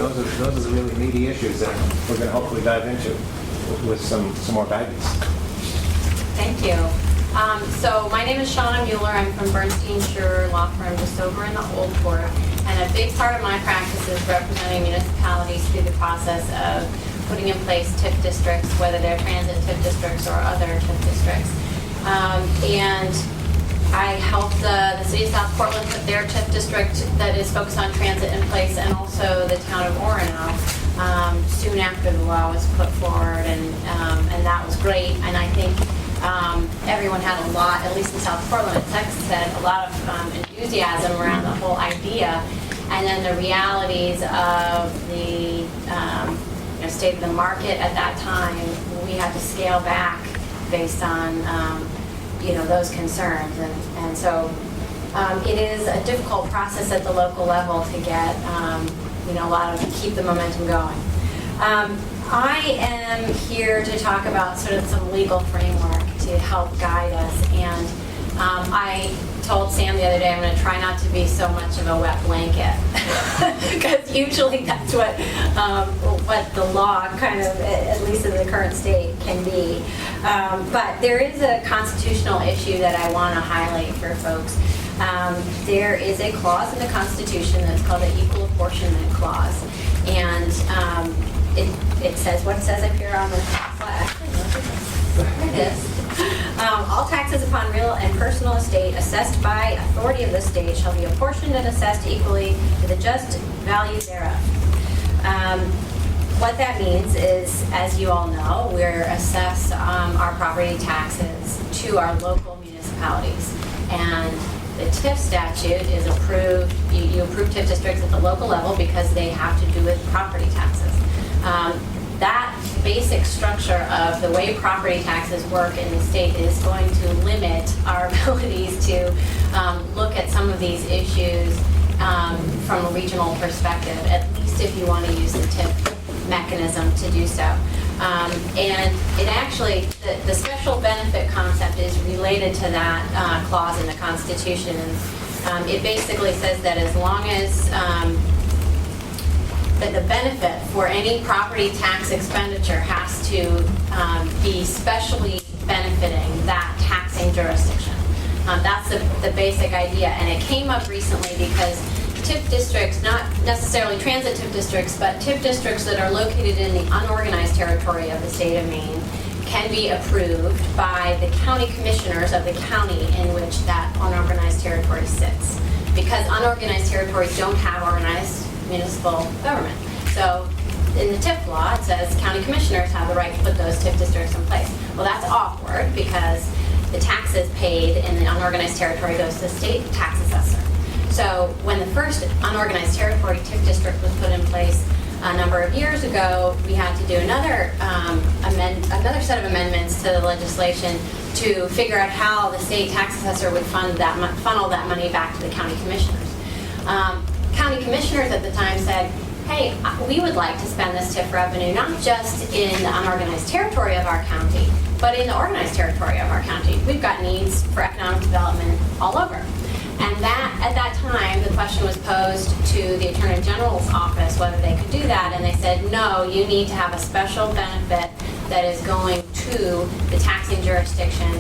those are the really meaty issues that we're going to hopefully dive into with some more guidance. Thank you. So my name is Shana Mueller. I'm from Bernstein Schurer Law Firm, just over in the Old Port. And a big part of my practice is representing municipalities through the process of putting in place TIF districts, whether they're transit TIF districts or other TIF districts. And I helped the city of South Portland put their TIF district that is focused on transit in place, and also the town of Orono soon after the law was put forward, and that was great. And I think everyone had a lot, at least in South Portland, as Texas said, a lot of enthusiasm around the whole idea. And then the realities of the state of the market at that time, we had to scale back based on those concerns. And so it is a difficult process at the local level to get a lot of keep the momentum going. I am here to talk about sort of some legal framework to help guide us. And I told Sam the other day I'm going to try not to be so much of a wet blanket, because usually that's what the law kind of, at least in the current state, can be. But there is a constitutional issue that I want to highlight for folks. There is a clause in the Constitution that's called the Equal Apportionment Clause, and it says what it says up here on the flag. There it is. All taxes upon real and personal estate assessed by authority of the state shall be apportioned and assessed equally to the just value thereof. What that means is, as you all know, we're assess our property taxes to our local municipalities, and the TIF statute is approved. You approve TIF districts at the local level because they have to do with property taxes. That basic structure of the way property taxes work in the state is going to limit our abilities to look at some of these issues from a regional perspective, at least if you want to use the TIF mechanism to do so. And it actually, the special benefit concept is related to that clause in the Constitution. And it basically says that as long as that the benefit for any property tax expenditure has to be specially benefiting that taxing jurisdiction. That's the basic idea, and it came up recently because TIF districts, not necessarily transit TIF districts, but TIF districts that are located in the unorganized territory of the state of Maine can be approved by the county commissioners of the county in which that unorganized territory sits, because unorganized territories don't have organized municipal government. So in the TIF law, it says county commissioners have the right to put those TIF districts in place. Well, that's awkward because the taxes paid in the unorganized territory goes to the state tax assessor. So when the first unorganized territory TIF district was put in place a number of years ago, we had to do another set of amendments to the legislation to figure out how the state tax assessor would funnel that money back to the county commissioners. County commissioners at the time said, hey, we would like to spend this TIF revenue not just in the unorganized territory of our county, but in the organized territory of our county. We've got needs for economic development all over. And that, at that time, the question was posed to the Attorney General's office whether they could do that, and they said, no, you need to have a special benefit that is going to the taxing jurisdiction,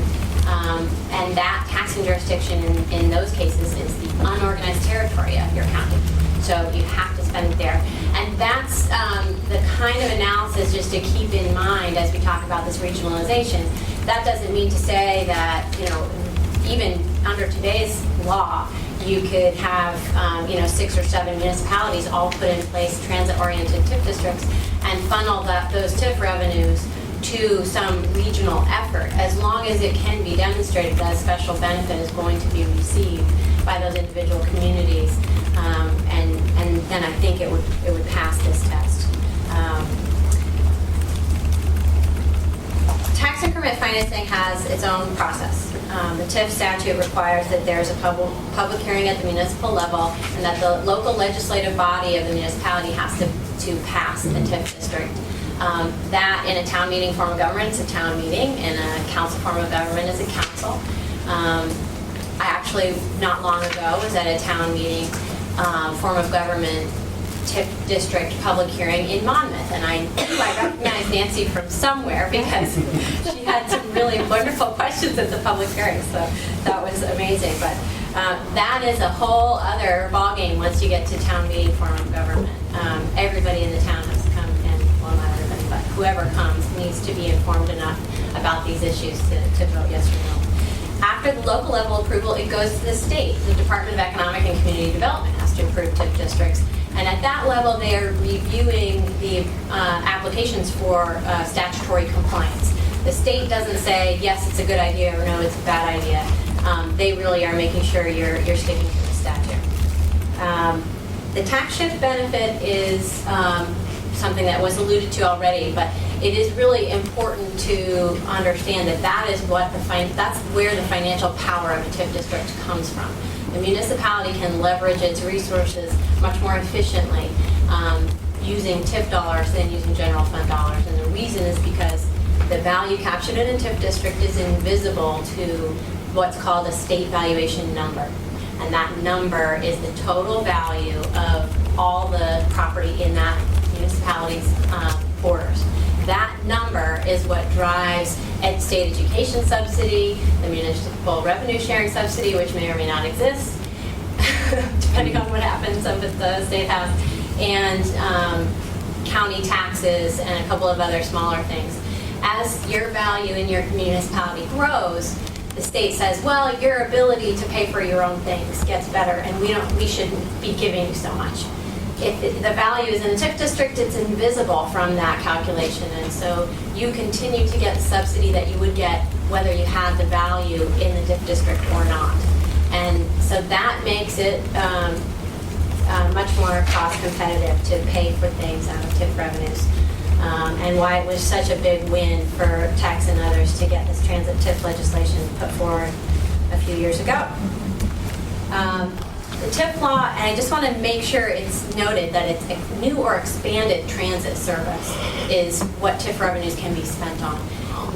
and that taxing jurisdiction in those cases is the unorganized territory of your county. So you have to spend it there. And that's the kind of analysis just to keep in mind as we talk about this regionalization. That doesn't mean to say that, even under today's law, you could have 6 or 7 municipalities all put in place transit-oriented TIF districts and funnel those TIF revenues to some regional effort, as long as it can be demonstrated that a special benefit is going to be received by those individual communities, and then I think it would pass this test. Tax increment financing has its own process. The TIF statute requires that there's a public hearing at the municipal level, and that the local legislative body of the municipality has to pass the TIF district. That in a town meeting form of government is a town meeting, in a council form of government is a council. I actually, not long ago, was at a town meeting form of government TIF district public hearing in Monmouth, and I knew I recognized Nancy from somewhere because she had some really wonderful questions at the public hearing, so that was amazing. But that is a whole other ballgame once you get to town meeting form of government. Everybody in the town has to come, and well, not everybody, but whoever comes needs to be informed enough about these issues to vote yes or no. After the local level approval, it goes to the state. The Department of Economic and Community Development has to approve TIF districts. And at that level, they are reviewing the applications for statutory compliance. The state doesn't say, yes, it's a good idea, or no, it's a bad idea. They really are making sure you're sticking to the statute. The tax shift benefit is something that was alluded to already, but it is really important to understand that that's where the financial power of a TIF district comes from. The municipality can leverage its resources much more efficiently using TIF dollars than using general fund dollars. And the reason is because the value captured in a TIF district is invisible to what's called a state valuation number. And that number is the total value of all the property in that municipality's borders. That number is what drives state education subsidy, the municipal revenue sharing subsidy, which may or may not exist, depending on what happens up at the state house, and county taxes and a couple of other smaller things. As your value in your municipality grows, the state says, well, your ability to pay for your own things gets better, and we shouldn't be giving you so much. If the value is in a TIF district, it's invisible from that calculation, and so you continue to get the subsidy that you would get whether you had the value in the TIF district or not. And so that makes it much more cost competitive to pay for things out of TIF revenues, and why it was such a big win for Tex and others to get this transit TIF legislation put forward a few years ago. The TIF law, and I just want to make sure it's noted that it's a new or expanded transit service is what TIF revenues can be spent on.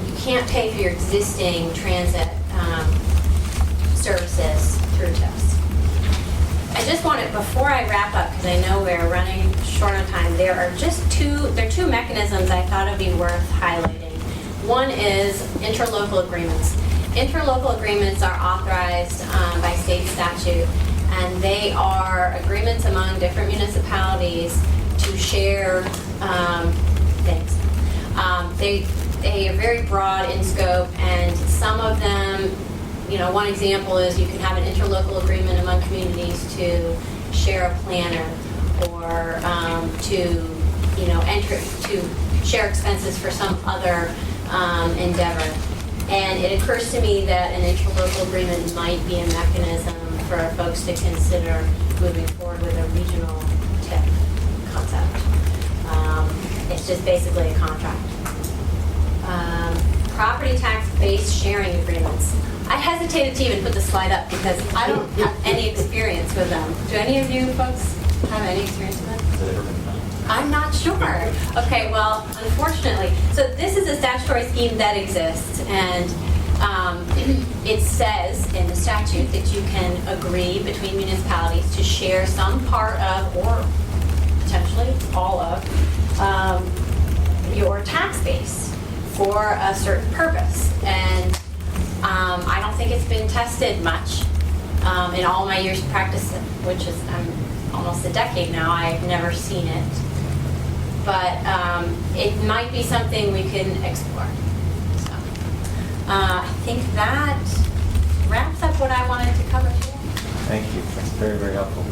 You can't pay for your existing transit services through TIFs. I just want to, before I wrap up, because I know we're running short on time, there are two mechanisms I thought it would be worth highlighting. One is interlocal agreements. Interlocal agreements are authorized by state statute, and they are agreements among different municipalities to share things. They are very broad in scope, and some of them, one example is you can have an interlocal agreement among communities to share a planner, or to share expenses for some other endeavor. And it occurs to me that an interlocal agreement might be a mechanism for folks to consider moving forward with a regional TIF concept. It's just basically a contract. Property tax-based sharing agreements. I hesitated to even put the slide up because I don't have any experience with them. Do any of you folks have any experience with them? Has it ever been done? I'm not sure. Okay, well, unfortunately. So this is a statutory scheme that exists, and it says in the statute that you can agree between municipalities to share some part of, or potentially all of, your tax base for a certain purpose. And I don't think it's been tested much in all my years of practice, which is almost a decade now. I've never seen it. But it might be something we can explore. So I think that wraps up what I wanted to cover today. Thank you. That's very, very helpful.